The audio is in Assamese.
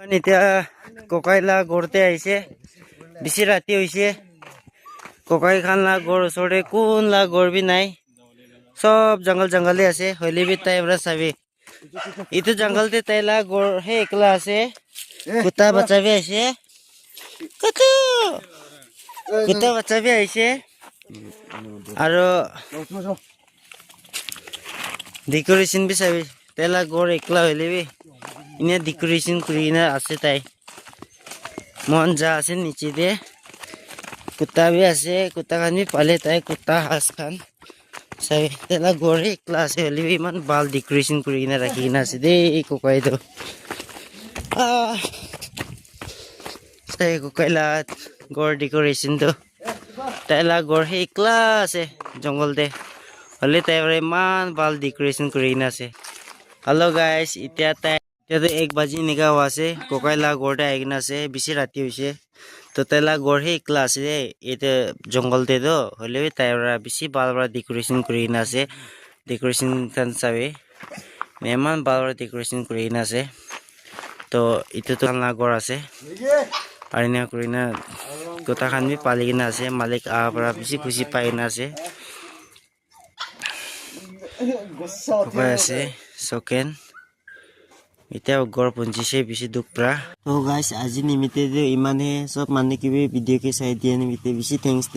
এতিয়া ককাইলা ঘৰতে আহিছে বেছি ৰাতি হৈছে ককাই খান লা ঘৰ ওচৰতে কোন লা ঘৰ বি নাই সব জংগলে আছে হইলে বি তাই বৰা চাবি ইটো জংগলতে তাইলা ঘৰ হে একলা আছে কুত্তা বাচ্চা বি আছে কুত্তা বাচ্চা বি আহিছে আৰু ডেকোৰেশন বি চাবি তাইলা ঘৰ একলা হইলে বি ইনে ডেকোৰেশন কৰি না আছে তাই মন যা আছে নিচে দে কুত্ता भी আছে কুত্ता খান भी পালে তাই কুত্তা হাঁস খান চাই তেলা গড়ে ক্লাস হলে भी ইমান ভাল ডেকোরেশন কৰি কিনে ৰাখি কিনে আছে দেই ককাইটো চাই ককাইলা গড় ডেকোরেশনটো তাইলা গড় সেই ক্লাস আছে জংগলতে হলে তাই ইমান ভাল ডেকোরেশন কৰি কিনে আছে हेलो गाइस এতিয়া তো 1 বাজি নিকা আছে ককাইলা গড়তে আই কিনে আছে বেছি ৰাতি হৈছে তো তাইলা গড় হে ক্লাস আছে এটা জঙ্গলতে তো হলে তাইরা বেশি বালবা ডেকোরেশন করে কিনে আছে ডেকোরেশন খান চাবি মেহমান বালবা ডেকোরেশন করে কিনে আছে তো এটা তো না গড় আছে আর না করে না গোটা খান বি পালি কিনে আছে মালিক আবরা বেশি খুশি পাই কিনে আছে ককাই আছে সকেন এতিয়া গড় পঞ্চিছে বেছি দুখপ্ৰা তো গাইস আজি নিমিতে ইমানে সব মানে কিবি ভিডিও কে চাই দিয়ে নিমিতে বেছি থ্যাঙ্কস